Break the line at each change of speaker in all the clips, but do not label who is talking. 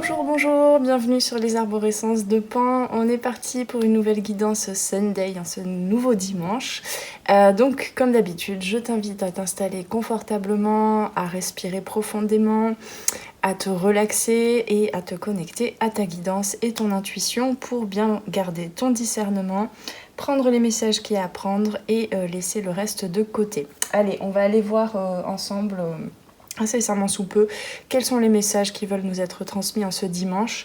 Bonjour, bienvenue sur les arborescences de Pan. On est parti pour une nouvelle guidance Sunday, ce nouveau dimanche. Donc, comme d'habitude, je t'invite à t'installer confortablement, à respirer profondément, à te relaxer et à te connecter à ta guidance et ton intuition pour bien garder ton discernement, prendre les messages qu'il y a à prendre et laisser le reste de côté. Allez, on va aller voir ensemble... incessamment sous peu, quels sont les messages qui veulent nous être transmis en ce dimanche.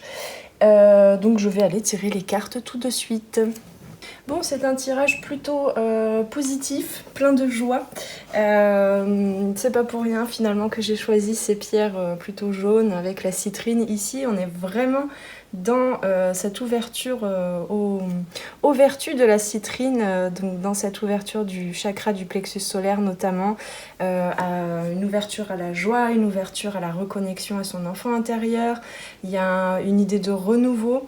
Donc je vais aller tirer les cartes tout de suite. Bon, c'est un tirage plutôt positif, plein de joie. C'est pas pour rien finalement que j'ai choisi ces pierres plutôt jaunes avec la citrine. Ici, on est vraiment dans cette ouverture aux vertus de la citrine, donc dans cette ouverture du chakra du plexus solaire notamment, à une ouverture à la joie, une ouverture à la reconnexion à son enfant intérieur. Il y a une idée de renouveau.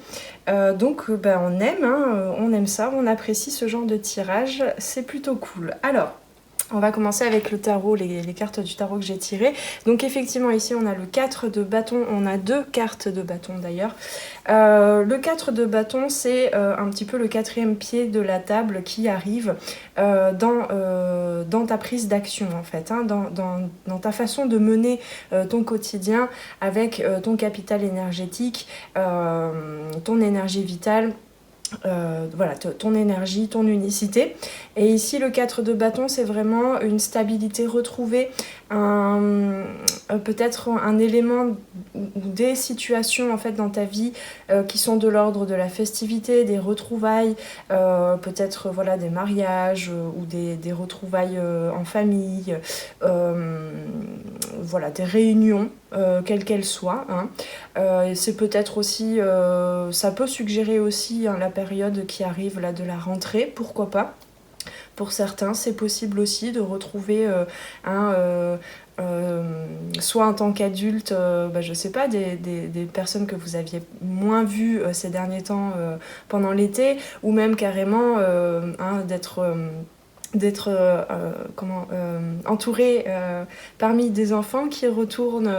Donc on aime ça, on apprécie ce genre de tirage, c'est plutôt cool. Alors, on va commencer avec le tarot, les cartes du tarot que j'ai tirées. Donc effectivement ici on a le 4 de bâton, on a 2 cartes de bâton d'ailleurs. Le 4 de bâton c'est un petit peu le 4e pied de la table qui arrive dans ta prise d'action en fait, dans ta façon de mener ton quotidien avec ton capital énergétique, ton énergie vitale. Voilà, ton énergie, ton unicité. Et ici, le 4 de bâton, c'est vraiment une stabilité retrouvée, peut-être un élément ou des situations en fait dans ta vie qui sont de l'ordre de la festivité, des retrouvailles, peut-être voilà, des mariages ou des retrouvailles en famille, voilà, des réunions, quelles qu'elles soient. C'est peut-être aussi, ça peut suggérer aussi la période qui arrive là de la rentrée, pourquoi pas. Pour certains, c'est possible aussi de retrouver soit en tant qu'adulte, je sais pas, des personnes que vous aviez moins vues ces derniers temps pendant l'été, ou même carrément d'être entouré parmi des enfants qui retournent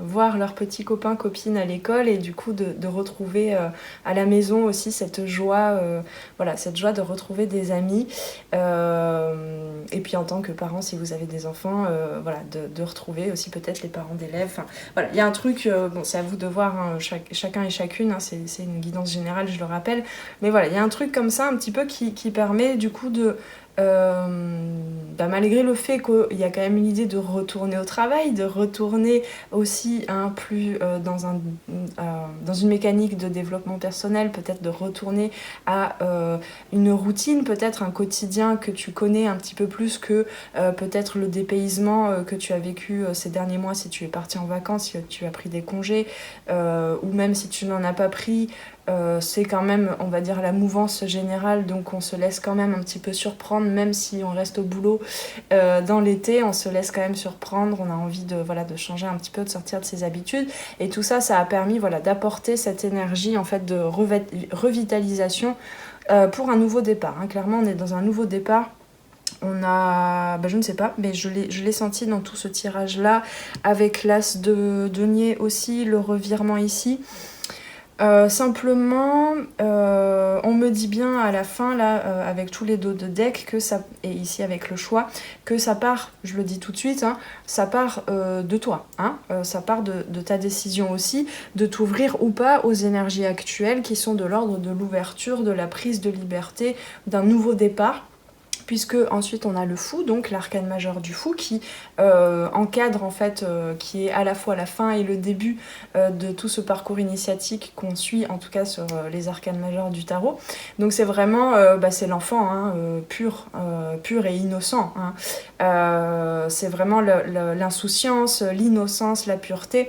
voir leurs petits copains, copines à l'école et du coup de retrouver à la maison aussi cette joie, cette joie de retrouver des amis. Et puis en tant que parent, si vous avez des enfants, de retrouver aussi peut-être les parents d'élèves. Enfin, voilà, il y a un truc, c'est à vous de voir, chacun et chacune, c'est une guidance générale, je le rappelle. Mais voilà, il y a un truc comme ça un petit peu qui permet du coup de... malgré le fait qu'il y a quand même une idée de retourner au travail, de retourner aussi plus dans une mécanique de développement personnel, peut-être de retourner à une routine, peut-être un quotidien que tu connais un petit peu plus que peut-être le dépaysement que tu as vécu ces derniers mois si tu es parti en vacances, si tu as pris des congés, ou même si tu n'en as pas pris. C'est quand même, on va dire, la mouvance générale, donc on se laisse quand même un petit peu surprendre, même si on reste au boulot dans l'été, on se laisse quand même surprendre, on a envie de changer un petit peu, de sortir de ses habitudes, et tout ça, ça a permis d'apporter cette énergie en fait de revitalisation pour un nouveau départ. Clairement, on est dans un nouveau départ. On a, je ne sais pas, mais je l'ai senti dans tout ce tirage-là, avec l'as de denier aussi, le revirement ici. Simplement, on me dit bien à la fin, là, avec tous les dos de deck, que ça, et ici avec le choix, que ça part, je le dis tout de suite, ça part de toi, ça part de ta décision aussi, de t'ouvrir ou pas aux énergies actuelles qui sont de l'ordre de l'ouverture, de la prise de liberté, d'un nouveau départ. Puisque ensuite on a le fou, donc l'arcane majeur du fou, qui encadre en fait, qui est à la fois la fin et le début de tout ce parcours initiatique qu'on suit, en tout cas sur les arcanes majeurs du tarot. Donc c'est vraiment, c'est l'enfant pur et innocent. C'est vraiment l'insouciance, l'innocence, la pureté.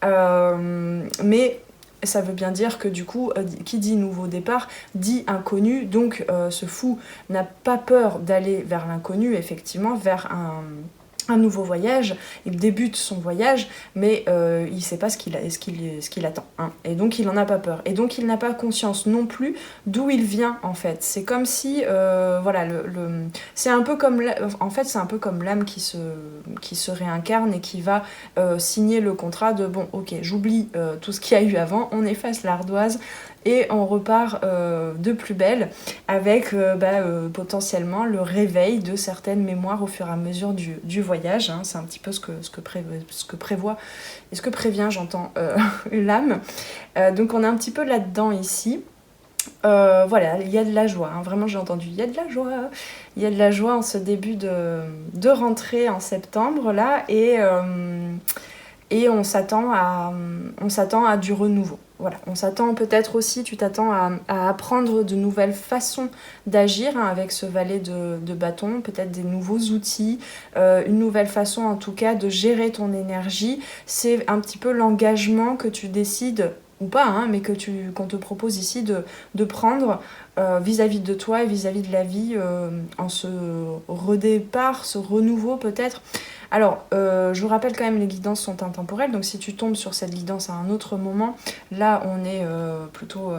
Mais ça veut bien dire que du coup, qui dit nouveau départ, dit inconnu, donc ce fou n'a pas peur d'aller vers l'inconnu, effectivement, vers un nouveau voyage, il débute son voyage, mais il ne sait pas ce qu'il attend. Hein. Et donc il n'en a pas peur. Et donc il n'a pas conscience non plus d'où il vient en fait. C'est comme si, voilà, c'est un peu comme, en fait c'est un peu comme l'âme qui se réincarne et qui va signer le contrat de bon, ok, j'oublie tout ce qu'il y a eu avant, on efface l'ardoise. Et on repart de plus belle avec potentiellement le réveil de certaines mémoires au fur et à mesure du voyage. Hein. C'est un petit peu ce que prévoit et ce que prévient, j'entends, l'âme. Donc on est un petit peu là-dedans ici. Voilà, il y a de la joie, hein. Vraiment j'ai entendu, il y a de la joie. Il y a de la joie en ce début de rentrée en septembre là, et on s'attend à du renouveau. Voilà, on s'attend peut-être aussi, tu t'attends à apprendre de nouvelles façons d'agir hein, avec ce valet de bâton, peut-être des nouveaux outils, une nouvelle façon en tout cas de gérer ton énergie. C'est un petit peu l'engagement que tu décides, ou pas, hein, mais qu'on te propose ici de prendre vis-à-vis de toi et vis-à-vis de la vie en ce redépart, ce renouveau peut-être. Alors, je vous rappelle quand même, les guidances sont intemporelles, donc si tu tombes sur cette guidance à un autre moment, là on est plutôt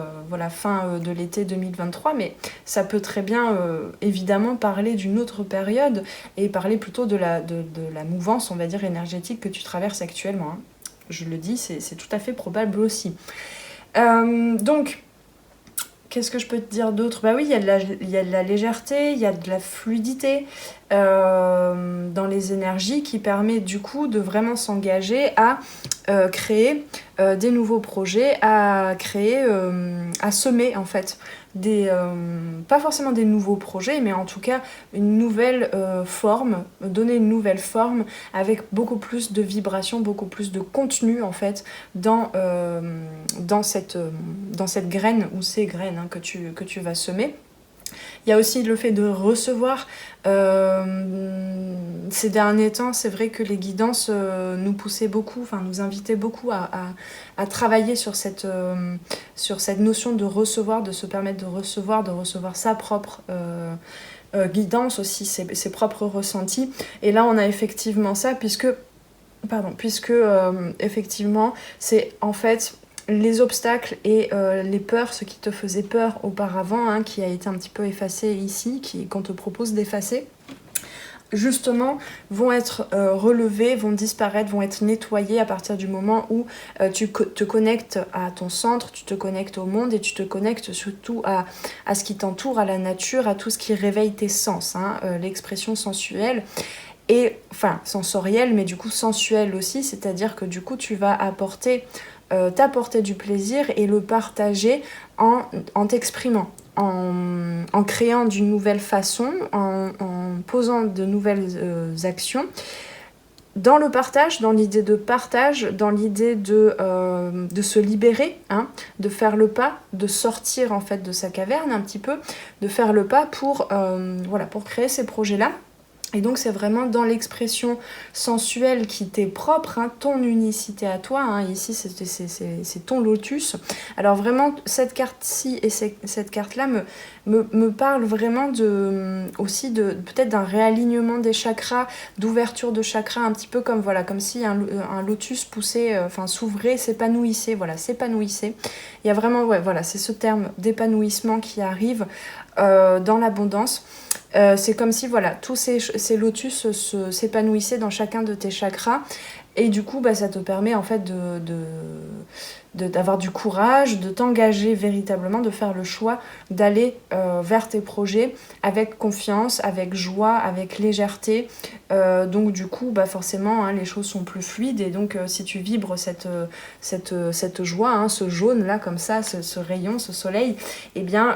fin de l'été 2023, mais ça peut très bien évidemment parler d'une autre période et parler plutôt de la mouvance, on va dire, énergétique que tu traverses actuellement. Hein. Je le dis, c'est tout à fait probable aussi. Donc, qu'est-ce que je peux te dire d'autre ? Bah oui, il y a de la légèreté, il y a de la fluidité dans les énergies qui permet du coup de vraiment s'engager à créer des nouveaux projets, à créer, à semer en fait pas forcément des nouveaux projets, mais en tout cas une nouvelle forme, donner une nouvelle forme avec beaucoup plus de vibrations, beaucoup plus de contenu en fait dans cette graine ou ces graines hein, que tu vas semer. Il y a aussi le fait de recevoir. Ces derniers temps, c'est vrai que les guidances nous poussaient beaucoup, enfin nous invitaient beaucoup à travailler sur cette notion de recevoir, de se permettre de recevoir sa propre guidance aussi, ses propres ressentis. Et là, on a effectivement ça, puisque effectivement, c'est en fait les obstacles et les peurs, ce qui te faisait peur auparavant, hein, qui a été un petit peu effacé ici, qu'on te propose d'effacer, justement, vont être relevés, vont disparaître, vont être nettoyés à partir du moment où tu te connectes à ton centre, tu te connectes au monde et tu te connectes surtout à ce qui t'entoure, à la nature, à tout ce qui réveille tes sens, hein, l'expression sensuelle. Et, enfin, sensorielle, mais du coup sensuelle aussi, c'est-à-dire que du coup tu vas t'apporter du plaisir et le partager en t'exprimant, en créant d'une nouvelle façon, en posant de nouvelles actions. Dans le partage, dans l'idée de partage, dans l'idée de se libérer, hein, de faire le pas, de sortir en fait de sa caverne un petit peu, de faire le pas pour créer ces projets-là. Et donc c'est vraiment dans l'expression sensuelle qui t'est propre, hein, ton unicité à toi, hein, ici c'est ton lotus. Alors vraiment cette carte-ci et cette carte-là me parle vraiment aussi peut-être d'un réalignement des chakras, d'ouverture de chakras, un petit peu comme si un lotus poussait, s'ouvrait, s'épanouissait, s'épanouissait. Il y a vraiment, c'est ce terme d'épanouissement qui arrive dans l'abondance. C'est comme si tous ces lotus s'épanouissaient dans chacun de tes chakras et du coup ça te permet en fait d'avoir du courage, de t'engager véritablement, de faire le choix d'aller vers tes projets avec confiance, avec joie, avec légèreté. Donc du coup forcément hein, les choses sont plus fluides et donc si tu vibres cette joie, hein, ce jaune là comme ça, ce rayon, ce soleil, et bien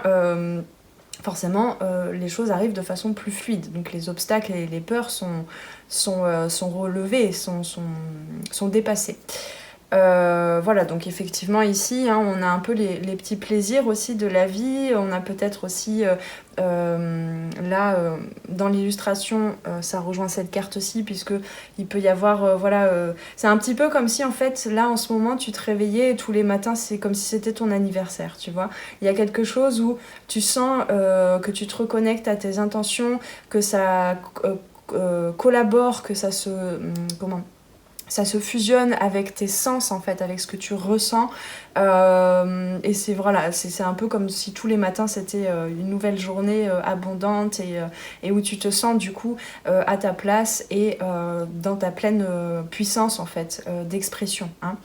forcément les choses arrivent de façon plus fluide. Donc les obstacles et les peurs sont relevés, sont dépassés. Donc effectivement ici hein, on a un peu les petits plaisirs aussi de la vie, on a peut-être aussi dans l'illustration ça rejoint cette carte aussi puisque il peut y avoir c'est un petit peu comme si en fait là en ce moment tu te réveillais et tous les matins c'est comme si c'était ton anniversaire, tu vois, il y a quelque chose où tu sens que tu te reconnectes à tes intentions, que ça collabore, que ça se fusionne avec tes sens en fait, avec ce que tu ressens. Et c'est un peu comme si tous les matins c'était une nouvelle journée abondante et où tu te sens du coup à ta place et dans ta pleine puissance en fait d'expression. Hein.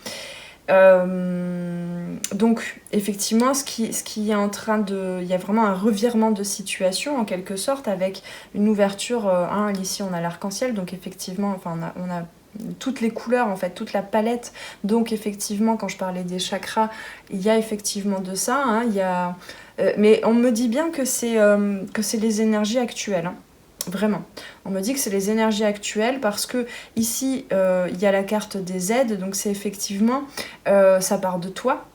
Donc effectivement ce qui est en train de... Il y a vraiment un revirement de situation en quelque sorte avec une ouverture. Ici on a l'arc-en-ciel, donc effectivement on a toutes les couleurs en fait, toute la palette. Donc effectivement quand je parlais des chakras, il y a effectivement de ça. Hein, mais on me dit bien que c'est les énergies actuelles. Hein. Vraiment. On me dit que c'est les énergies actuelles parce que ici, il y a la carte des aides, donc c'est effectivement, ça part de toi,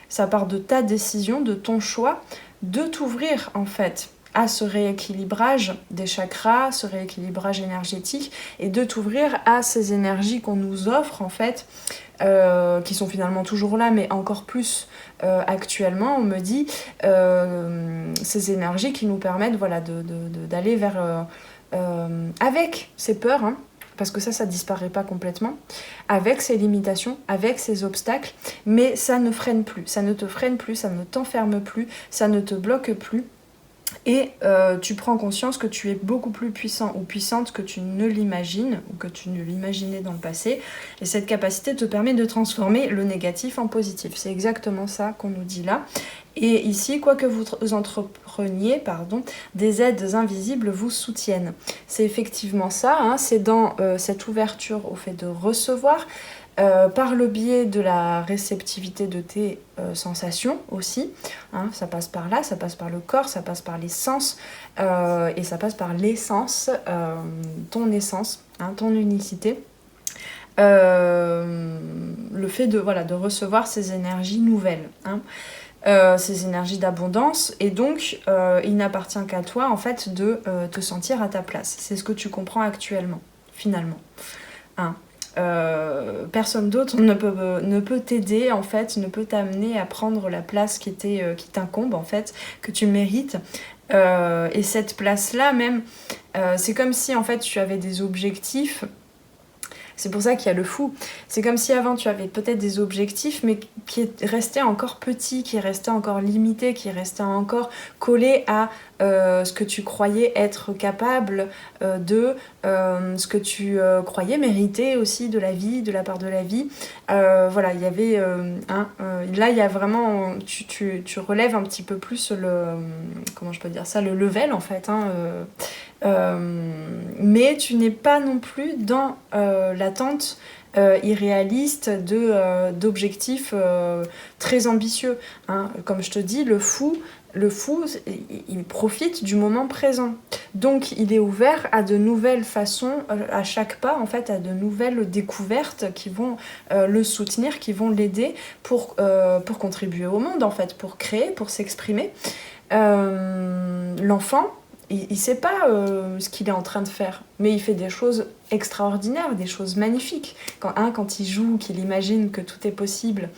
ça part de ta décision, de ton choix, de t'ouvrir en fait à ce rééquilibrage des chakras, ce rééquilibrage énergétique, et de t'ouvrir à ces énergies qu'on nous offre en fait, qui sont finalement toujours là, mais encore plus actuellement, on me dit, ces énergies qui nous permettent d'aller vers... avec ces peurs, hein, parce que ça disparaît pas complètement, avec ces limitations, avec ces obstacles, mais ça ne freine plus, ça ne te freine plus, ça ne t'enferme plus, ça ne te bloque plus. Et tu prends conscience que tu es beaucoup plus puissant ou puissante que tu ne l'imagines ou que tu ne l'imaginais dans le passé. Et cette capacité te permet de transformer le négatif en positif. C'est exactement ça qu'on nous dit là. Et ici, quoi que vous entrepreniez, des aides invisibles vous soutiennent. C'est effectivement ça, hein, c'est dans cette ouverture au fait de recevoir, par le biais de la réceptivité de tes sensations aussi. Hein, ça passe par là, ça passe par le corps, ça passe par les sens, et ça passe par l'essence, ton essence, hein, ton unicité. Le fait de recevoir ces énergies nouvelles. Hein. Ces énergies d'abondance, et donc il n'appartient qu'à toi en fait de te sentir à ta place. C'est ce que tu comprends actuellement, finalement. Hein. Personne d'autre ne peut t'aider en fait, ne peut t'amener à prendre la place qui t'incombe en fait, que tu mérites. Et cette place-là même, c'est comme si en fait tu avais des objectifs. C'est pour ça qu'il y a le fou. C'est comme si avant tu avais peut-être des objectifs, mais qui restaient encore petits, qui restaient encore limités, qui restaient encore collés à ce que tu croyais être capable de, ce que tu croyais mériter aussi de la vie, de la part de la vie. Il y avait... là, il y a vraiment... Tu relèves un petit peu plus comment je peux dire ça, le level en fait. Hein, mais tu n'es pas non plus dans l'attente irréaliste d'objectifs très ambitieux. Hein. Comme je te dis, le fou, il profite du moment présent. Donc il est ouvert à de nouvelles façons, à chaque pas, en fait, à de nouvelles découvertes qui vont le soutenir, qui vont l'aider pour contribuer au monde, en fait, pour créer, pour s'exprimer. L'enfant, il ne sait pas ce qu'il est en train de faire, mais il fait des choses extraordinaires, des choses magnifiques. Quand il joue, qu'il imagine que tout est possible.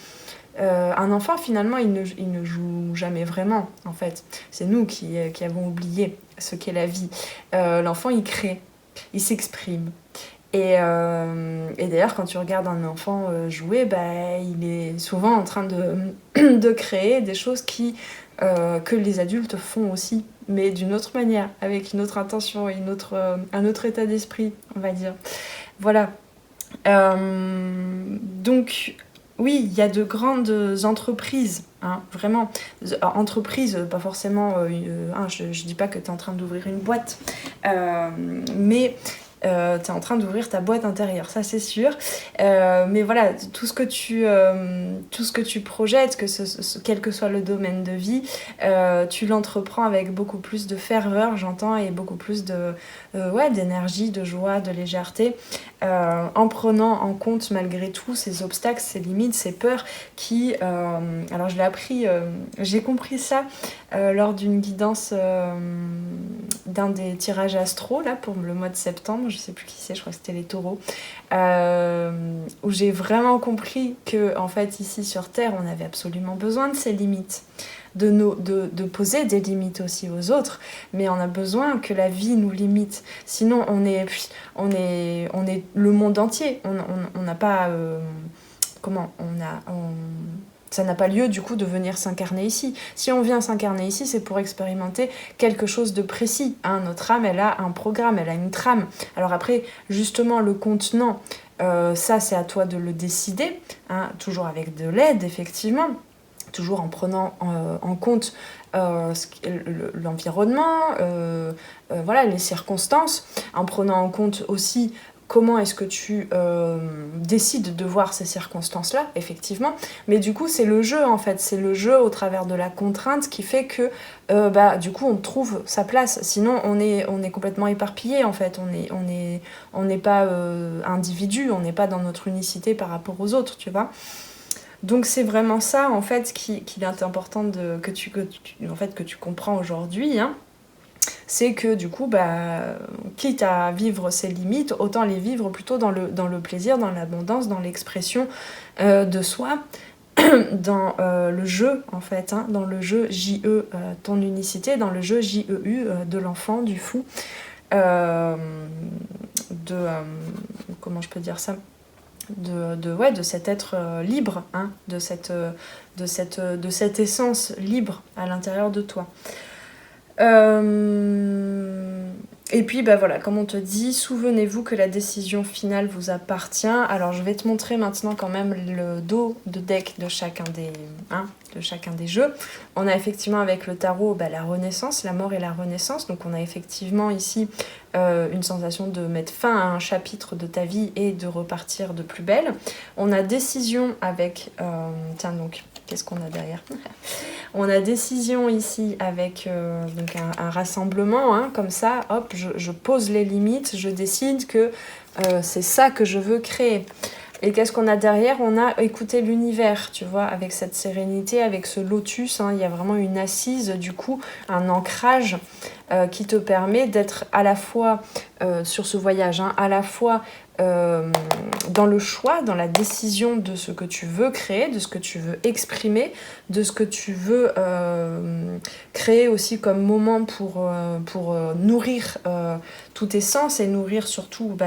Un enfant, finalement, il ne joue jamais vraiment, en fait. C'est nous qui avons oublié ce qu'est la vie. L'enfant, il crée, il s'exprime. Et d'ailleurs, quand tu regardes un enfant jouer, il est souvent en train de créer des choses que les adultes font aussi, mais d'une autre manière, avec une autre intention et un autre état d'esprit, on va dire. Voilà. Donc, oui, il y a de grandes entreprises, hein, vraiment. Entreprises, pas forcément... je dis pas que tu es en train d'ouvrir une boîte, mais... tu es en train d'ouvrir ta boîte intérieure, ça c'est sûr. Mais voilà, tout ce que tu projettes, quel que soit le domaine de vie, tu l'entreprends avec beaucoup plus de ferveur, j'entends, et beaucoup plus d'énergie, de joie, de légèreté, en prenant en compte malgré tout ces obstacles, ces limites, ces peurs qui... alors je l'ai appris, j'ai compris ça lors d'une guidance d'un des tirages astro là, pour le mois de septembre, je sais plus qui c'est, je crois que c'était les taureaux, où j'ai vraiment compris que en fait ici sur Terre on avait absolument besoin de ces limites, de poser des limites aussi aux autres, mais on a besoin que la vie nous limite. Sinon, on est le monde entier. On n'a pas... ça n'a pas lieu du coup de venir s'incarner ici. Si on vient s'incarner ici, c'est pour expérimenter quelque chose de précis. Hein. Notre âme, elle a un programme, elle a une trame. Alors après, justement, le contenant, ça c'est à toi de le décider, hein, toujours avec de l'aide, effectivement, toujours en prenant en compte l'environnement, voilà, les circonstances, en prenant en compte aussi comment est-ce que tu décides de voir ces circonstances-là, effectivement. Mais du coup, c'est le jeu, en fait. C'est le jeu au travers de la contrainte qui fait que, du coup, on trouve sa place. Sinon, on est complètement éparpillé, en fait. On n'est pas individu, on n'est pas dans notre unicité par rapport aux autres, tu vois. Donc, c'est vraiment ça, en fait, qu'il est important que tu comprends aujourd'hui, hein. C'est que du coup, quitte à vivre ses limites, autant les vivre plutôt dans le plaisir, dans l'abondance, dans l'expression de soi, dans le jeu en fait, hein, dans le jeu J-E, ton unicité, dans le jeu J-E-U, de l'enfant, du fou, comment je peux dire ça, de cet être libre, hein, de cette essence libre à l'intérieur de toi. Et puis voilà, comme on te dit, souvenez-vous que la décision finale vous appartient. Alors je vais te montrer maintenant quand même le dos de deck de chacun des jeux. On a effectivement avec le tarot la renaissance, la mort et la renaissance. Donc on a effectivement ici une sensation de mettre fin à un chapitre de ta vie et de repartir de plus belle. On a décision avec... donc qu'est-ce qu'on a derrière? On a décision ici avec donc un rassemblement, hein, comme ça, hop, je pose les limites, je décide que c'est ça que je veux créer. Et qu'est-ce qu'on a derrière? On a écouté l'univers, tu vois, avec cette sérénité, avec ce lotus, hein, il y a vraiment une assise, du coup, un ancrage qui te permet d'être à la fois sur ce voyage, hein, à la fois dans le choix, dans la décision de ce que tu veux créer, de ce que tu veux exprimer, de ce que tu veux créer aussi comme moment pour nourrir tous tes sens et nourrir surtout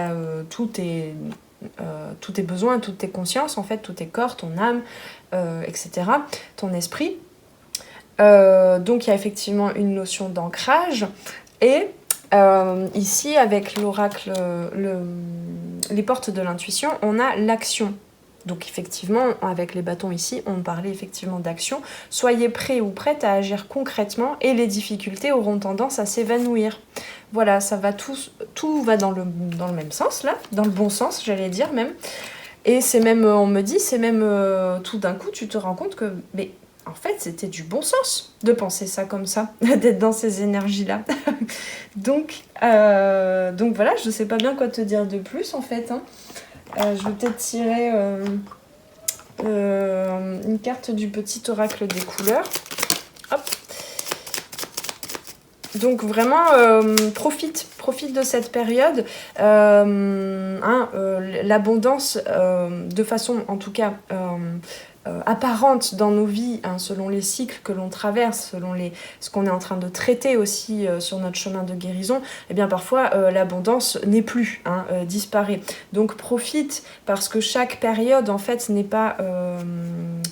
tous tes besoins, toutes tes consciences, en fait, tous tes corps, ton âme, etc., ton esprit. Donc il y a effectivement une notion d'ancrage et ici avec l'oracle, les portes de l'intuition, on a l'action. Donc effectivement, avec les bâtons ici, on parlait effectivement d'action. Soyez prêts ou prêtes à agir concrètement et les difficultés auront tendance à s'évanouir. Voilà, ça va tout va dans le même sens là, dans le bon sens, j'allais dire même. Et c'est même, on me dit, c'est même tout d'un coup, tu te rends compte que, mais en fait, c'était du bon sens de penser ça comme ça, d'être dans ces énergies-là. donc voilà, je sais pas bien quoi te dire de plus en fait, hein. Je vais peut-être tirer une carte du petit oracle des couleurs. Hop. Donc vraiment, profite de cette période. L'abondance, de façon en tout cas apparente dans nos vies, hein, selon les cycles que l'on traverse, selon ce qu'on est en train de traiter aussi sur notre chemin de guérison, eh bien parfois l'abondance n'est plus, hein, disparaît. Donc profite, parce que chaque période en fait n'est pas,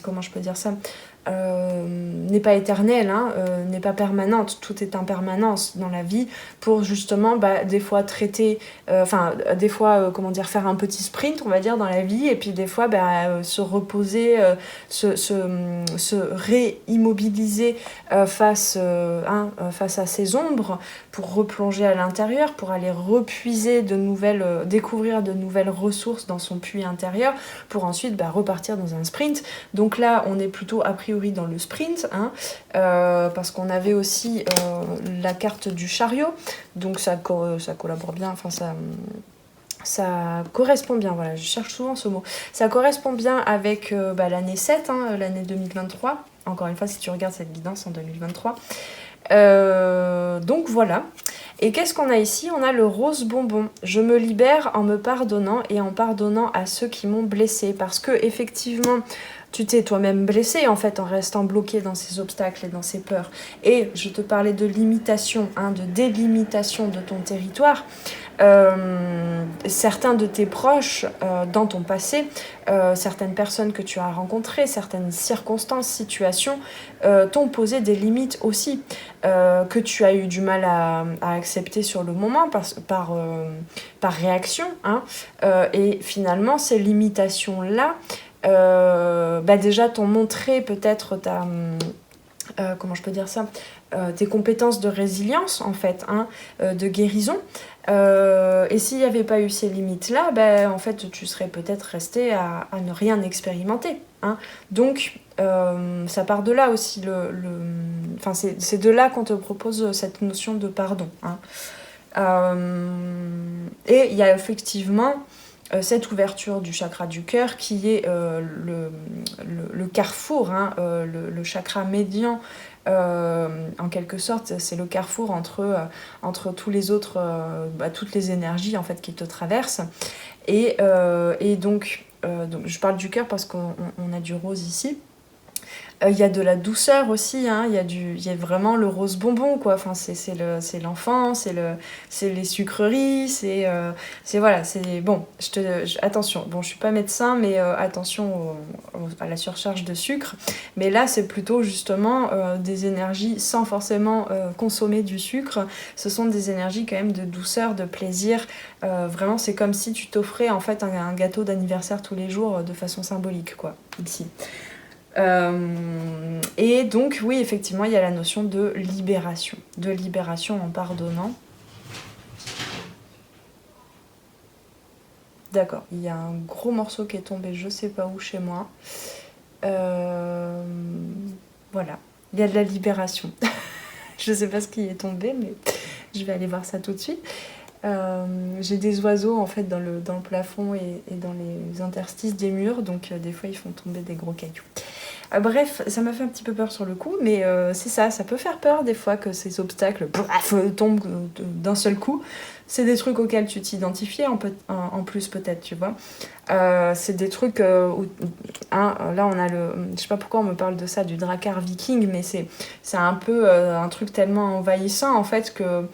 comment je peux dire ça, n'est pas éternelle, hein, n'est pas permanente, tout est impermanence dans la vie, pour justement des fois traiter, des fois faire un petit sprint on va dire dans la vie, et puis des fois se reposer, se réimmobiliser face à ces ombres, pour replonger à l'intérieur, pour aller repuiser découvrir de nouvelles ressources dans son puits intérieur, pour ensuite repartir dans un sprint. Donc là on est plutôt a priori dans le sprint, hein, parce qu'on avait aussi la carte du chariot, donc ça collabore bien, enfin ça correspond bien, voilà, je cherche souvent ce mot, ça correspond bien avec l'année 7, hein, l'année 2023, encore une fois si tu regardes cette guidance en 2023. Donc voilà. Et qu'est-ce qu'on a ici? On a le rose bonbon. Je me libère en me pardonnant et en pardonnant à ceux qui m'ont blessée. Parce que effectivement, tu t'es toi-même blessé en fait en restant bloqué dans ces obstacles et dans ces peurs. Et je te parlais de limitation, de délimitation de ton territoire. Certains de tes proches dans ton passé, certaines personnes que tu as rencontrées, certaines circonstances, situations t'ont posé des limites aussi que tu as eu du mal à accepter sur le moment par réaction. Et finalement, ces limitations-là, déjà t'ont montré peut-être comment je peux dire ça, tes compétences de résilience en fait, de guérison. Et s'il n'y avait pas eu ces limites-là, en fait, tu serais peut-être resté à ne rien expérimenter. Donc, ça part de là aussi. Enfin, c'est de là qu'on te propose cette notion de pardon. Et il y a effectivement cette ouverture du chakra du cœur qui est le carrefour, le chakra médian. En quelque sorte, c'est le carrefour entre tous les autres, toutes les énergies en fait qui te traversent. Et donc je parle du cœur parce qu'on a du rose ici. Il y a de la douceur aussi, il y a vraiment le rose bonbon, quoi. Enfin, c'est l'enfant, c'est les sucreries, voilà, c'est bon. Attention, bon, je suis pas médecin, mais attention à la surcharge de sucre. Mais là, c'est plutôt justement des énergies sans forcément consommer du sucre. Ce sont des énergies quand même de douceur, de plaisir. Vraiment, c'est comme si tu t'offrais en fait un gâteau d'anniversaire tous les jours de façon symbolique, quoi, ici. Et donc oui, effectivement, il y a la notion de libération en pardonnant. D'accord, il y a un gros morceau qui est tombé, je sais pas où chez moi. Voilà, il y a de la libération. Je sais pas ce qui est tombé, mais je vais aller voir ça tout de suite. J'ai des oiseaux en fait dans le plafond et dans les interstices des murs, donc des fois ils font tomber des gros cailloux. Bref, ça m'a fait un petit peu peur sur le coup, mais c'est ça peut faire peur des fois que ces obstacles tombent d'un seul coup. C'est des trucs auxquels tu t'identifiais en plus peut-être, tu vois. C'est des trucs où, là on a je sais pas pourquoi on me parle de ça, du drakkar viking, mais c'est un peu un truc tellement envahissant en fait que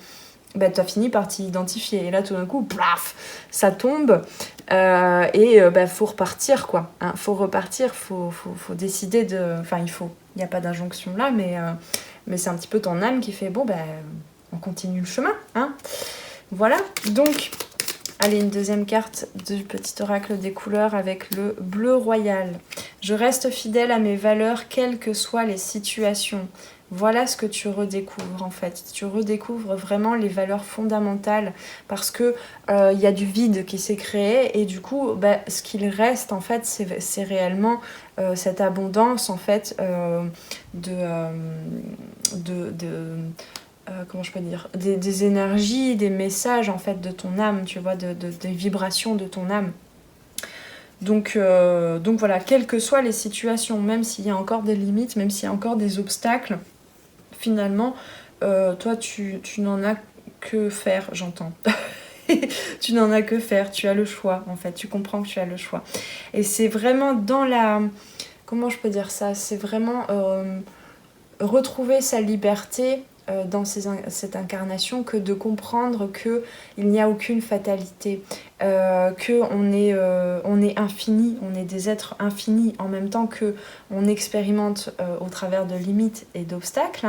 tu as fini par t'y identifier. Et là, tout d'un coup, plaf, ça tombe. Et faut repartir, quoi. Faut repartir, faut décider de... Enfin, il n'y a pas d'injonction là, mais c'est un petit peu ton âme qui fait, on continue le chemin. Voilà. Donc, allez, une deuxième carte du petit oracle des couleurs avec le bleu royal. Je reste fidèle à mes valeurs, quelles que soient les situations. Voilà ce que tu redécouvres en fait. Tu redécouvres vraiment les valeurs fondamentales parce que y a du vide qui s'est créé et du coup, ce qu'il reste en fait, c'est réellement cette abondance en fait comment je peux dire, des énergies, des messages en fait de ton âme, tu vois, des vibrations de ton âme. Donc voilà, quelles que soient les situations, même s'il y a encore des limites, même s'il y a encore des obstacles, finalement, toi, tu n'en as que faire, j'entends. Tu n'en as que faire, tu as le choix, en fait. Tu comprends que tu as le choix. Et c'est vraiment dans la... Comment je peux dire ça ? C'est vraiment retrouver sa liberté dans cette incarnation que de comprendre qu'il n'y a aucune fatalité, qu'on est infini, on est des êtres infinis en même temps qu'on expérimente au travers de limites et d'obstacles,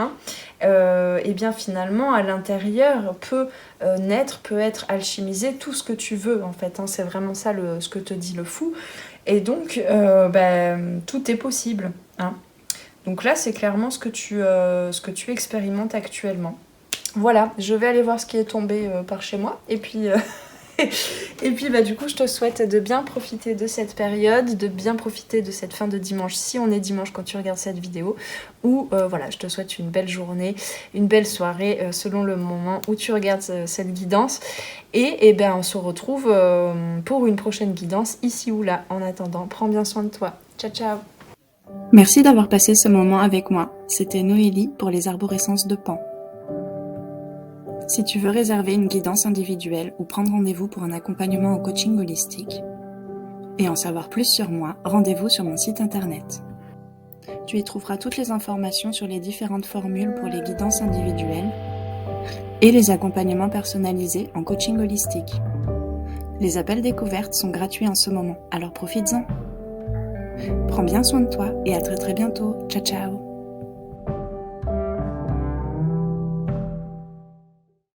et bien finalement à l'intérieur peut naître, peut être alchimisé tout ce que tu veux en fait, c'est vraiment ça ce que te dit le fou, et donc tout est possible. Donc là, c'est clairement ce que tu expérimentes actuellement. Voilà, je vais aller voir ce qui est tombé par chez moi. Et puis, du coup, je te souhaite de bien profiter de cette période, de bien profiter de cette fin de dimanche, si on est dimanche quand tu regardes cette vidéo. Ou voilà, je te souhaite une belle journée, une belle soirée, selon le moment où tu regardes cette guidance. Et on se retrouve pour une prochaine guidance, ici ou là. En attendant, prends bien soin de toi. Ciao, ciao.
Merci d'avoir passé ce moment avec moi. C'était Noélie pour les arborescences de Pan. Si tu veux réserver une guidance individuelle ou prendre rendez-vous pour un accompagnement en coaching holistique, Et en savoir plus sur moi, rendez-vous sur mon site internet. Tu y trouveras toutes les informations sur les différentes formules pour les guidances individuelles et les accompagnements personnalisés en coaching holistique. Les appels découvertes sont gratuits en ce moment, alors profites-en. Prends bien soin de toi et à très très bientôt. Ciao ciao.